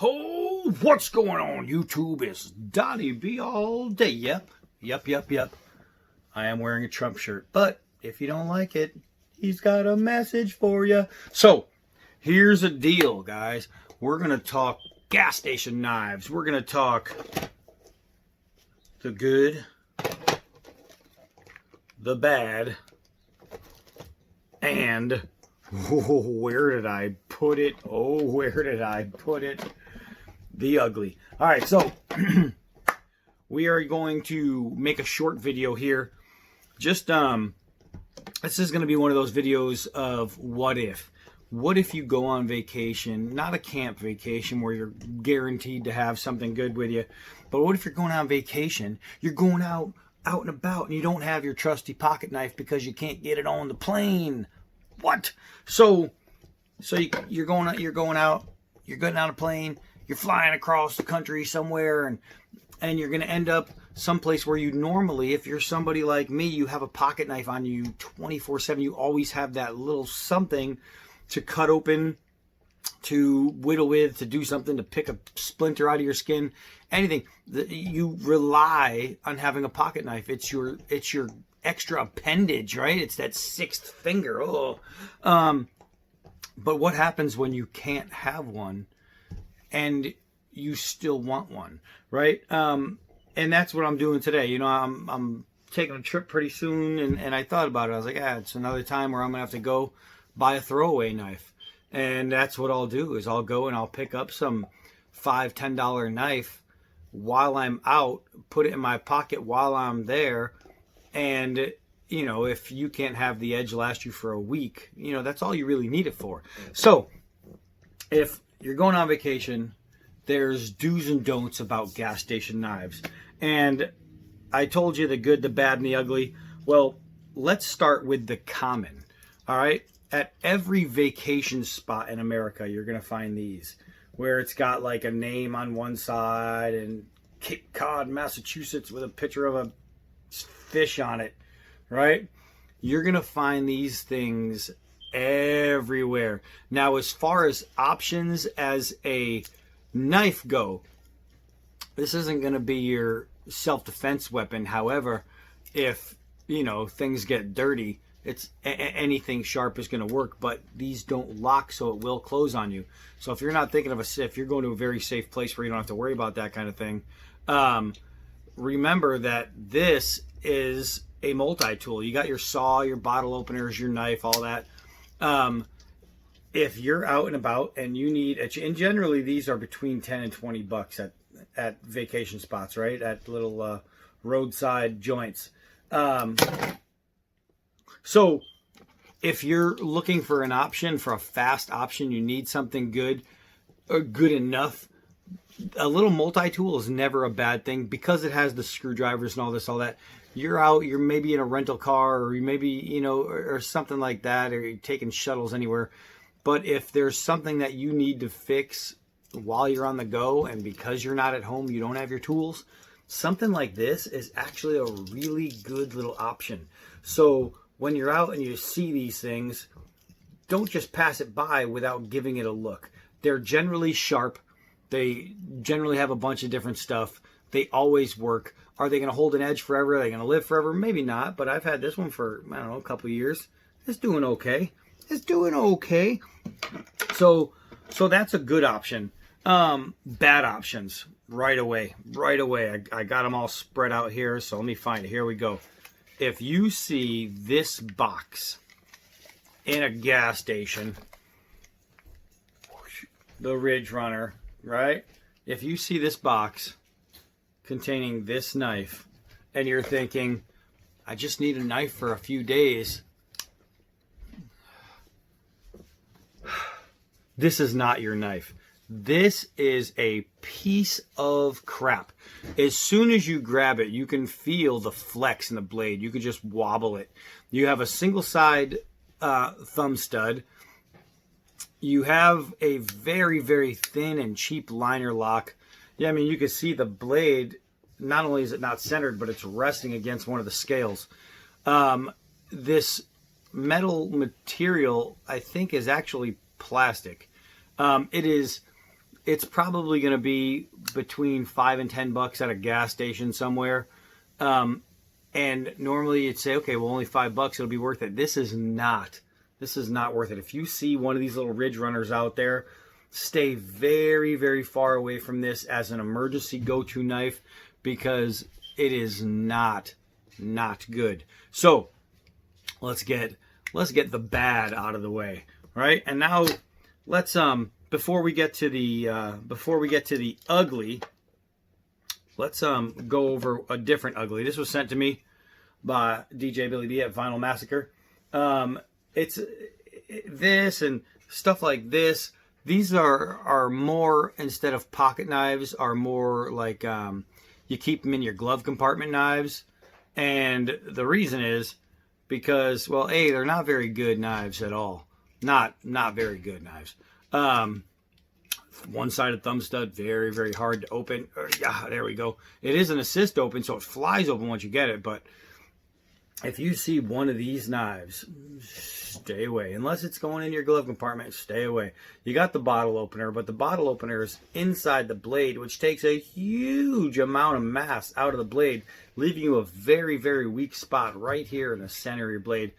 Oh, what's going on, YouTube? It's Donnie B all day. Yep. I am wearing a Trump shirt, but if you don't like it, he's got a message for you. So, here's the deal, guys. We're going to talk gas station knives. We're going to talk the good, the bad, and where did I put it? The ugly. All right, so we are going to make a short video here. Just this is going to be one of those videos of what if. What if you go on vacation, not a camp vacation where you're guaranteed to have something good with you, but what if you're going on vacation, you're going out and about, and you don't have your trusty pocket knife because you can't get it on the plane? What? So you're going out, you're getting on a plane, you're flying across the country somewhere, and you're going to end up someplace where you normally, if you're somebody like me, you have a pocket knife on you 24/7. You always have that little something to cut open, to whittle with, to do something, to pick a splinter out of your skin, anything. You rely on having a pocket knife. It's your extra appendage, right? It's that sixth finger. But what happens when you can't have one and you still want one, right? And that's what I'm doing today. You know, I'm taking a trip pretty soon, and I thought about it. I was like, it's another time where I'm gonna have to go buy a throwaway knife. And that's what I'll do, is I'll go and I'll pick up some $5-10 knife while I'm out, put it in my pocket while I'm there. And, you know, if you can't have the edge last you for a week, you know, that's all you really need it for. So if you're going on vacation, there's do's and don'ts about gas station knives. And I told you the good, the bad, and the ugly. Well, let's start with the common. All right. At every vacation spot in America, you're going to find these, where it's got like a name on one side and Cape Cod, Massachusetts, with a picture of a fish on it, right? You're going to find these things everywhere. Now, as far as options as a knife go, this isn't going to be your self-defense weapon. However, if, you know, things get dirty, it's anything sharp is going to work, but these don't lock, so it will close on you. So if you're not thinking of if you're going to a very safe place where you don't have to worry about that kind of thing, remember that this is a multi-tool. You got your saw, your bottle openers, your knife, all that. If you're out and about and you need, and generally these are between 10 and 20 bucks at vacation spots, right? At little roadside joints. So if you're looking for an option, for a fast option, you need something good or good enough, a little multi-tool is never a bad thing, because it has the screwdrivers and all that. You're out, you're maybe in a rental car, or you maybe, you know, or something like that, or you're taking shuttles anywhere. But if there's something that you need to fix while you're on the go, and because you're not at home, you don't have your tools, something like this is actually a really good little option. So when you're out and you see these things, don't just pass it by without giving it a look. They're generally sharp. They generally have a bunch of different stuff. They always work. Are they going to hold an edge forever? Are they going to live forever? Maybe not, but I've had this one for, I don't know, a couple of years. It's doing okay. So that's a good option. Bad options right away. I got them all spread out here, so let me find it. Here we go. If you see this box in a gas station, the Ridge Runner, right? If you see this box containing this knife and you're thinking, I just need a knife for a few days, this is not your knife. This is a piece of crap. As soon as you grab it, you can feel the flex in the blade. You can just wobble it. You have a single side thumb stud. You have a very, very thin and cheap liner lock. Yeah, I mean, you can see the blade. Not only is it not centered, but it's resting against one of the scales. This metal material, I think, is actually plastic. It is it's probably going to be between $5 and $10 at a gas station somewhere. And normally you'd say, okay, well, only $5, it'll be worth it. This is not worth it. If you see one of these little Ridge Runners out there, stay very, very far away from this as an emergency go-to knife, because it is not good. So let's get the bad out of the way, right? And now let's before we get to the ugly, let's go over a different ugly. This was sent to me by DJ Billy D at Vinyl Massacre. It's this and stuff like this. These are more, instead of pocket knives, are more like you keep them in your glove compartment knives. And the reason is because, well, A, they're not very good knives at all. Not very good knives. One-sided thumb stud, very, very hard to open. Yeah, there we go. It is an assist open, so it flies open once you get it. But if you see one of these knives, stay away. Unless it's going in your glove compartment, stay away. You got the bottle opener, but the bottle opener is inside the blade, which takes a huge amount of mass out of the blade, leaving you a very, very weak spot right here in the center of your blade,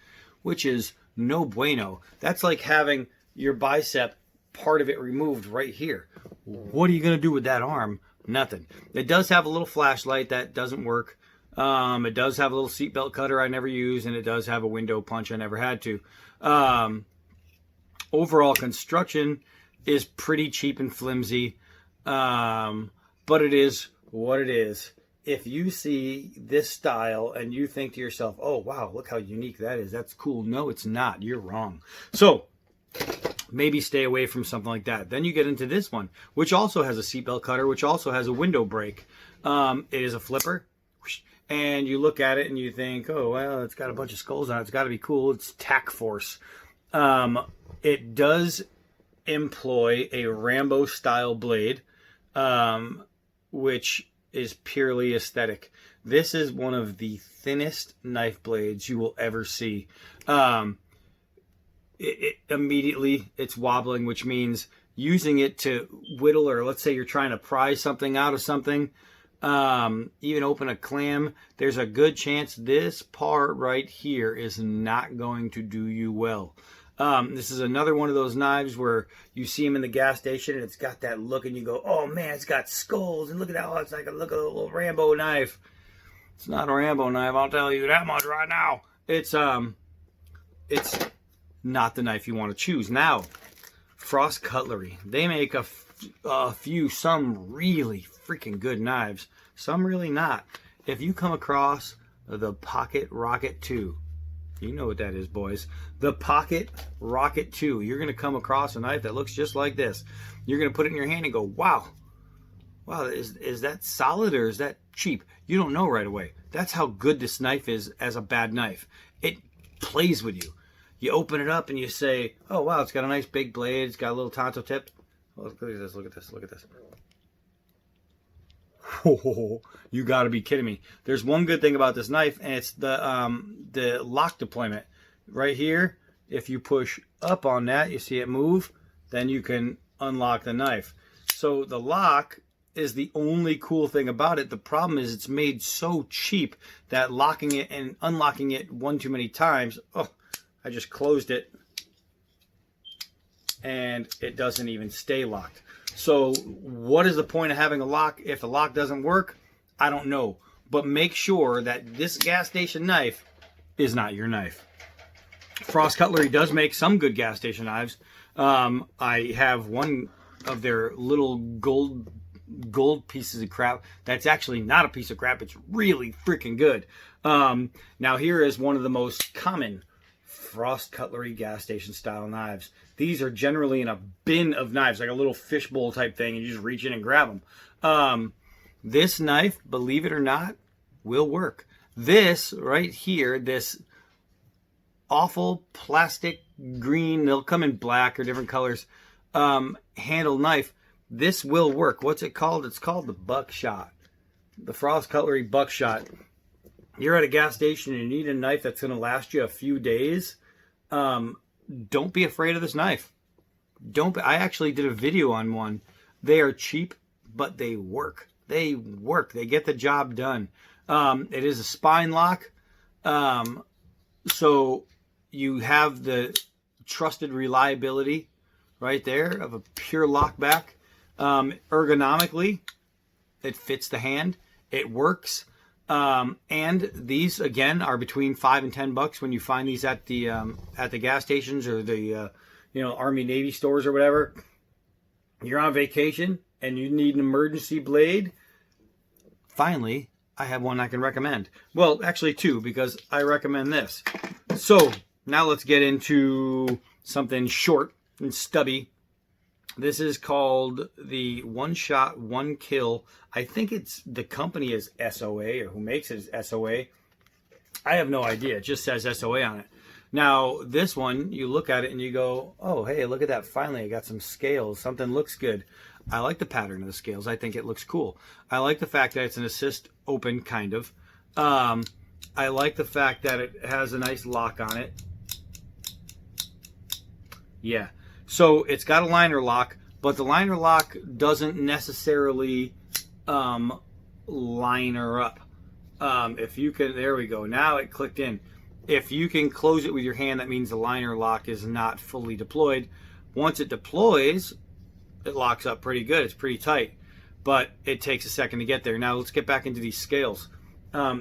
which is no bueno. That's like having your bicep, part of it removed right here. What are you going to do with that arm? Nothing. It does have a little flashlight that doesn't work. It does have a little seatbelt cutter I never use, and it does have a window punch I never had to. Overall construction is pretty cheap and flimsy, but it is what it is. If you see this style and you think to yourself, oh, wow, look how unique that is. That's cool. No, it's not. You're wrong. So maybe stay away from something like that. Then you get into this one, which also has a seatbelt cutter, which also has a window brake. It is a flipper. And you look at it and you think, oh, well, it's got a bunch of skulls on it. It's got to be cool. It's tack force. It does employ a Rambo-style blade, which is purely aesthetic. This is one of the thinnest knife blades you will ever see. Immediately, it's wobbling, which means using it to whittle, or let's say you're trying to pry something out of something, even open a clam, there's a good chance this part right here is not going to do you well. This is another one of those knives where you see them in the gas station and it's got that look and you go, oh man, it's got skulls, and look at how it's like a little Rambo knife. It's not a Rambo knife, I'll tell you that much right now. It's not the knife you want to choose. Now, Frost Cutlery, they make a few, some really freaking good knives, some really not. If you come across the Pocket Rocket 2, you know what that is, boys. The Pocket Rocket 2, you're going to come across a knife that looks just like this. You're going to put it in your hand and go, wow, is that solid or is that cheap? You don't know right away. That's how good this knife is as a bad knife. It plays with you. You open it up and you say, oh, wow, it's got a nice big blade. It's got a little tonto tip. Oh, look at this, look at this, look at this. Oh, you got to be kidding me. There's one good thing about this knife, and it's the lock deployment. Right here, if you push up on that, you see it move, then you can unlock the knife. So the lock is the only cool thing about it. The problem is it's made so cheap that locking it and unlocking it one too many times, oh, I just closed it, and it doesn't even stay locked. So what is the point of having a lock if the lock doesn't work? I don't know. But make sure that this gas station knife is not your knife. Frost Cutlery does make some good gas station knives. I have one of their little gold pieces of crap that's actually not a piece of crap. It's really freaking good. Now here is one of the most common Frost Cutlery gas station style knives. These are generally in a bin of knives, like a little fishbowl type thing, and you just reach in and grab them. This knife, believe it or not, will work. This right here, this awful plastic green, they'll come in black or different colors, handle knife, this will work. What's it called? It's called the Buckshot. The Frost Cutlery Buckshot. You're at a gas station and you need a knife that's going to last you a few days. Don't be afraid of this knife. I actually did a video on one They are cheap, but they work. They work. They get the job done. It is a spine lock. So you have the trusted reliability right there of a pure lock back. Ergonomically, it fits the hand. It works. And these, again, are between $5 and $10 when you find these at the gas stations or the Army Navy stores or whatever. You're on vacation and you need an emergency blade. Finally, I have one I can recommend. Well, actually two, because I recommend this. So now let's get into something short and stubby. This is called the One Shot, One Kill. I think it's the company is SOA, or who makes it is SOA. I have no idea. It just says SOA on it. Now, this one, you look at it and you go, oh, hey, look at that. Finally, I got some scales. Something looks good. I like the pattern of the scales. I think it looks cool. I like the fact that it's an assist open, kind of. I like the fact that it has a nice lock on it. Yeah. So it's got a liner lock, but the liner lock doesn't necessarily liner up. If you can, there we go. Now it clicked in. If you can close it with your hand, that means the liner lock is not fully deployed. Once it deploys, it locks up pretty good. It's pretty tight, but it takes a second to get there. Now let's get back into these scales.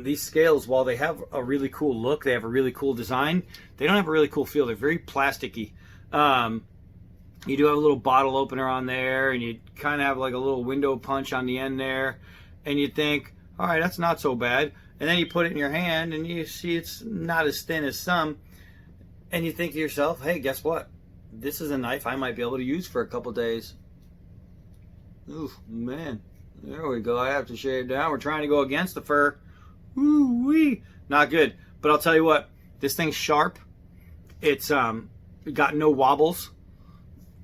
These scales, while they have a really cool look, they have a really cool design, they don't have a really cool feel. They're very plasticky. You do have a little bottle opener on there, and you kind of have like a little window punch on the end there, and you think, all right, that's not so bad. And then you put it in your hand, and you see it's not as thin as some, and you think to yourself, hey, guess what? This is a knife I might be able to use for a couple days. Ooh, man. There we go. I have to shave down. We're trying to go against the fur. Ooh-wee. Not good. But I'll tell you what, this thing's sharp. It's got no wobbles.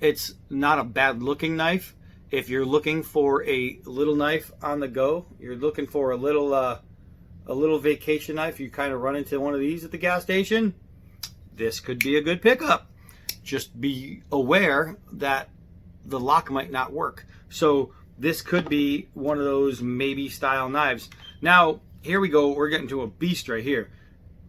It's not a bad looking knife. If you're looking for a little knife on the go, you're looking for a little vacation knife, you kind of run into one of these at the gas station, this could be a good pickup. Just be aware that the lock might not work. So this could be one of those maybe style knives. Now, here we go. We're getting to a beast right here.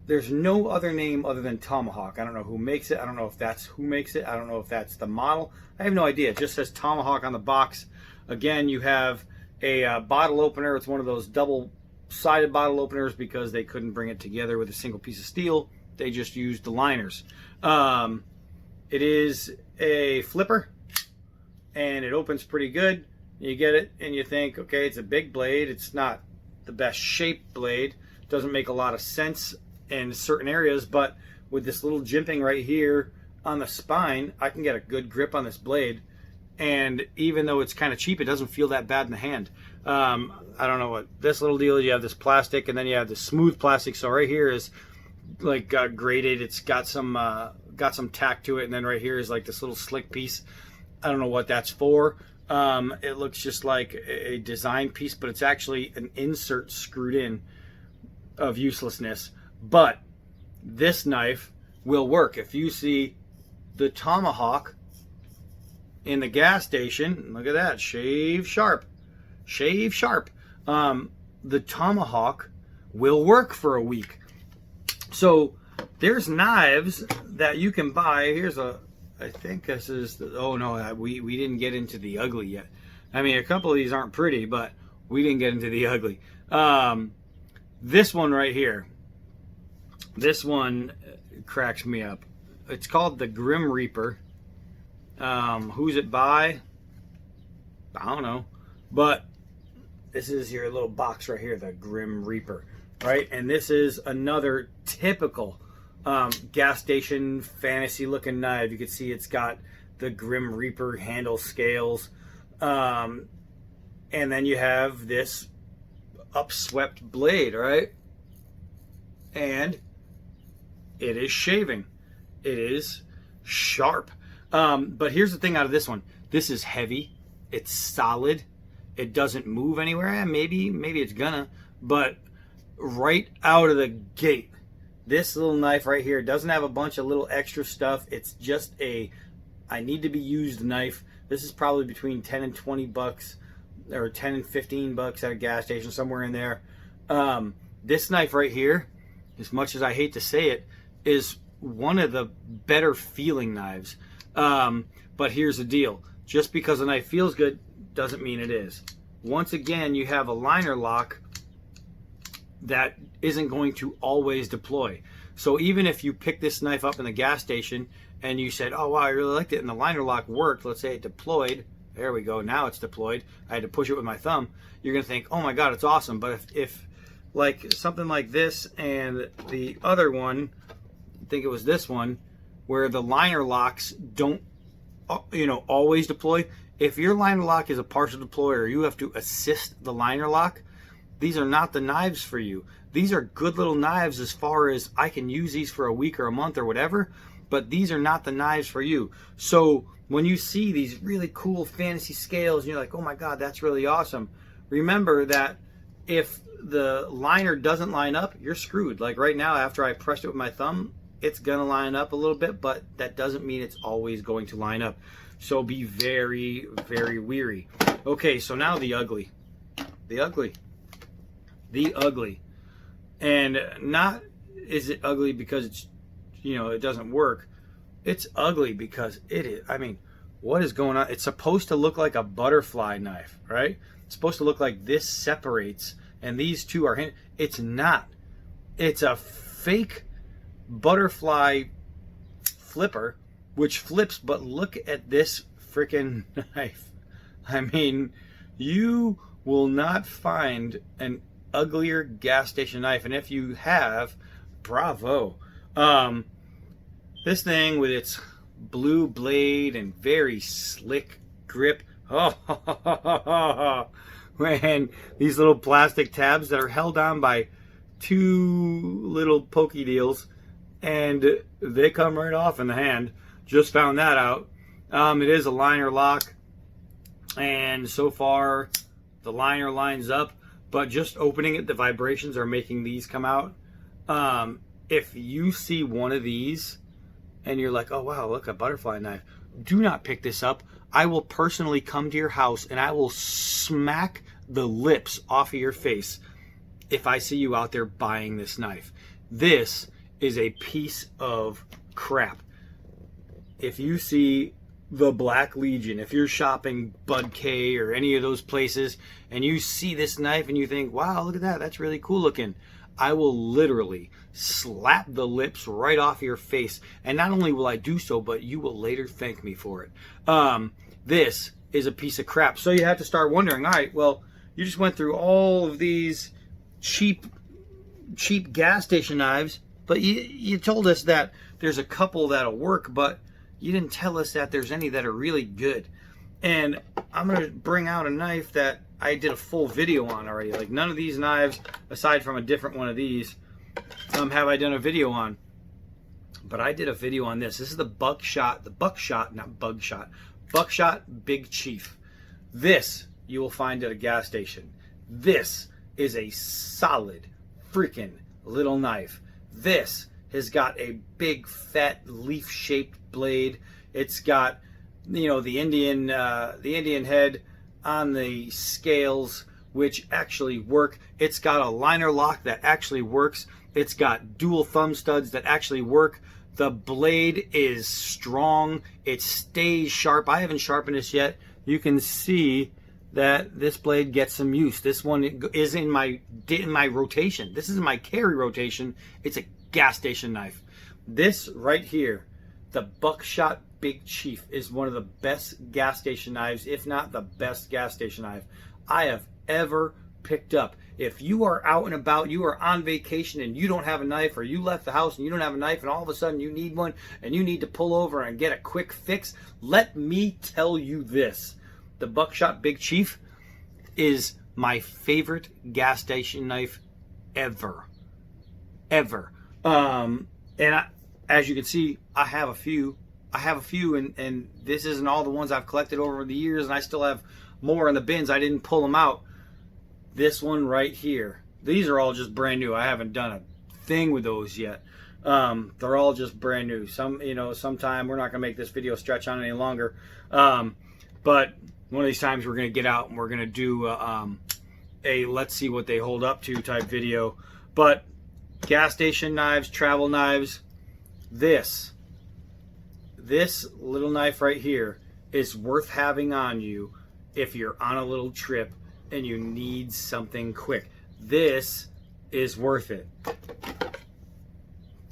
There's no other name other than Tomahawk. I don't know who makes it. I don't know if that's who makes it. I don't know if that's the model. I have no idea. It just says Tomahawk on the box. Again, you have a bottle opener. It's one of those double-sided bottle openers because they couldn't bring it together with a single piece of steel. They just used the liners. It is a flipper, and it opens pretty good. You get it, and you think, okay, it's a big blade. It's not the best shaped blade. Doesn't make a lot of sense in certain areas, but with this little jimping right here on the spine, I can get a good grip on this blade. And even though it's kind of cheap, it doesn't feel that bad in the hand. I don't know what this little deal is. You have this plastic, and then you have this smooth plastic. So right here is like graded. It's got some tack to it, and then right here is like this little slick piece. I don't know what that's for. It looks just like a design piece, but it's actually an insert screwed in of uselessness. But this knife will work. If you see the Tomahawk in the gas station, look at that, shave sharp. The Tomahawk will work for a week. So there's knives that you can buy. Here's I think this is oh no, we didn't get into the ugly yet. I mean, a couple of these aren't pretty, but we didn't get into the ugly. This one right here, this one cracks me up. It's called the Grim Reaper. Who's it by? I don't know. But this is your little box right here, the Grim Reaper, right? And this is another typical gas station fantasy looking knife. You can see it's got the Grim Reaper handle scales. And then you have this upswept blade, right? And it is shaving. It is sharp. But here's the thing out of this one. This is heavy. It's solid. It doesn't move anywhere. Maybe it's gonna. But right out of the gate, this little knife right here doesn't have a bunch of little extra stuff. It's just a I need to be used knife. This is probably between 10 and 20 bucks, or 10 and 15 bucks at a gas station, somewhere in there. This knife right here, as much as I hate to say it, is one of the better feeling knives. But here's the deal. Just because a knife feels good doesn't mean it is. Once again, you have a liner lock that isn't going to always deploy. So even if you pick this knife up in the gas station and you said, oh wow, I really liked it, and the liner lock worked, let's say it deployed, there we go, now it's deployed, I had to push it with my thumb, you're gonna think, oh my god, it's awesome. But if like something like this and the other one, I think it was this one, where the liner locks don't, you know, always deploy. If your liner lock is a partial deploy, or you have to assist the liner lock, these are not the knives for you. These are good little knives as far as I can use these for a week or a month or whatever, but these are not the knives for you. So when you see these really cool fantasy scales and you're like, oh my god, that's really awesome, remember that if the liner doesn't line up, you're screwed. Like right now, after I pressed it with my thumb, it's gonna line up a little bit, but that doesn't mean it's always going to line up. So be very, very wary. Okay, so now the ugly. The ugly. The ugly. And not is it ugly because it's, you know, it doesn't work. It's ugly because it is, I mean, what is going on? It's supposed to look like a butterfly knife, right? It's supposed to look like this separates and these two are, it's not. It's a fake butterfly flipper, which flips, but look at this freaking knife. I mean, you will not find an uglier gas station knife, and if you have, bravo. This thing with its blue blade and very slick grip, oh, man, these little plastic tabs that are held on by two little pokey deals, and they come right off in the hand. Just found that out. It is a liner lock, and so far the liner lines up, but just opening it, the vibrations are making these come out. If you see one of these and you're like, oh wow, look, a butterfly knife, do not pick this up. I will personally come to your house and I will smack the lips off of your face if I see you out there buying this knife. This is a piece of crap. If you see the Black Legion, if you're shopping Bud K or any of those places and you see this knife and you think, wow, look at that, that's really cool looking, I will literally slap the lips right off your face. And not only will I do so, but you will later thank me for it. This is a piece of crap. So you have to start wondering, all right, well, you just went through all of these cheap gas station knives, but you told us that there's a couple that'll work, but you didn't tell us that there's any that are really good. And I'm going to bring out a knife that I did a full video on already. Like none of these knives, aside from a different one of these, have I done a video on. But I did a video on this. This is the Buckshot Big Chief. This you will find at a gas station. This is a solid freaking little knife. This has got a big fat leaf-shaped blade. It's got, you know, the Indian head on the scales, which actually work. It's got a liner lock that actually works. It's got dual thumb studs that actually work. The blade is strong. It stays sharp. I haven't sharpened this yet. You can see that this blade gets some use. This one is in my rotation. This is my carry rotation. It's a gas station knife. This right here, the Buckshot Big Chief, is one of the best gas station knives, if not the best gas station knife I have ever picked up. If you are out and about, you are on vacation and you don't have a knife, or you left the house and you don't have a knife and all of a sudden you need one and you need to pull over and get a quick fix, let me tell you this. The Buckshot Big Chief is my favorite gas station knife ever. And as you can see, I have a few, and this isn't all the ones I've collected over the years, and I still have more in the bins. I didn't pull them out. This one right here, these are all just brand new. I haven't done a thing with those yet. They're all just brand new. Sometime we're not gonna make this video stretch on any longer. But one of these times we're going to get out and we're going to do a let's see what they hold up to type video. But gas station knives, travel knives, this little knife right here is worth having on you if you're on a little trip and you need something quick. This is worth it.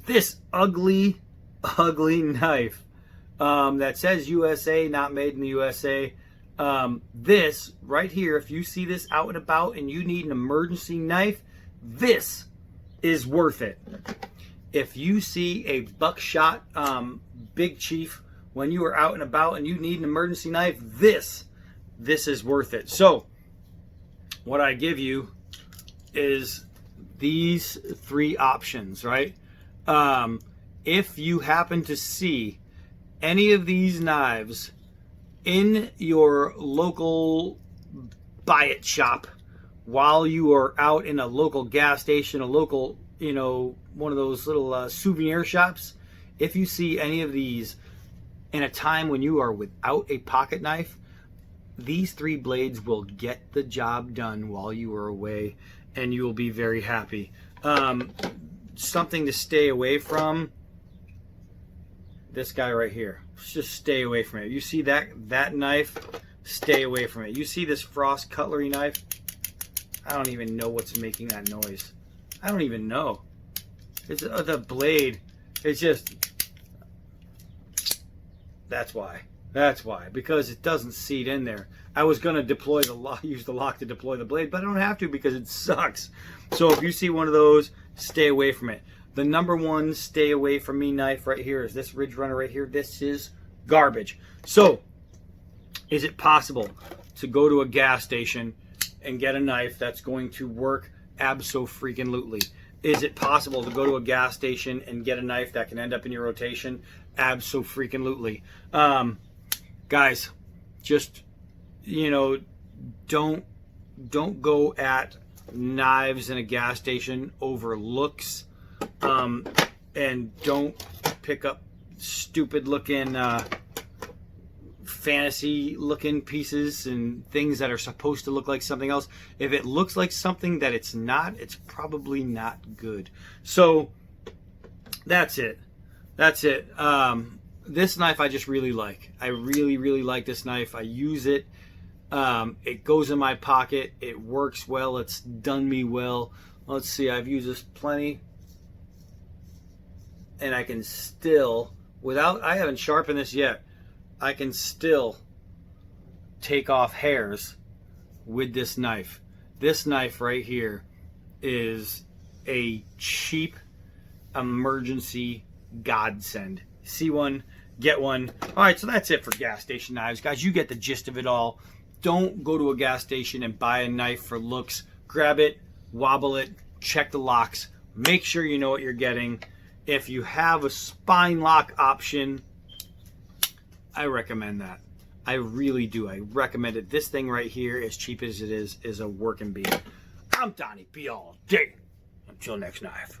This ugly knife that says USA, not made in the USA. This right here, if you see this out and about and you need an emergency knife, this is worth it. If you see a buckshot Big Chief when you are out and about and you need an emergency knife, this is worth it. So what I give you is these 3 options, right? If you happen to see any of these knives in your local buy it shop while you are out in a local gas station, a local, you know, one of those little souvenir shops, if you see any of these in a time when you are without a pocket knife, these 3 blades will get the job done while you are away, and you will be very happy. Something to stay away from, this guy right here. Just stay away from it. You see that knife, stay away from it. You see this Frost cutlery knife, I don't even know what's making that noise. I don't even know. It's the blade. It's just, that's why. That's why, because it doesn't seat in there. I was going to deploy the lock, use the lock to deploy the blade, but I don't have to because it sucks. So if you see one of those, stay away from it. The number 1 stay away from me knife right here is this Ridge Runner right here. This is garbage. So is it possible to go to a gas station and get a knife that's going to work abso-freaking-lutely? Is it possible to go to a gas station and get a knife that can end up in your rotation? Abso-freaking-lutely. Guys, just, you know, don't go at knives in a gas station over looks, and don't pick up stupid looking fantasy looking pieces and things that are supposed to look like something else. If it looks like something that it's not, it's probably not good. So that's it. This knife I just really like. I really like this knife. I use it. It goes in my pocket. It works well. It's done me well. Let's see, I've used this plenty. And I can still, I haven't sharpened this yet, I can still take off hairs with this knife. This knife right here is a cheap emergency godsend. See one, get one. All right, so that's it for gas station knives. Guys, you get the gist of it all. Don't go to a gas station and buy a knife for looks. Grab it, wobble it, check the locks. Make sure you know what you're getting. If you have a spine lock option, I recommend that. I really do. I recommend it. This thing right here, as cheap as it is a working beat. I'm Donnie B all day. Until next knife.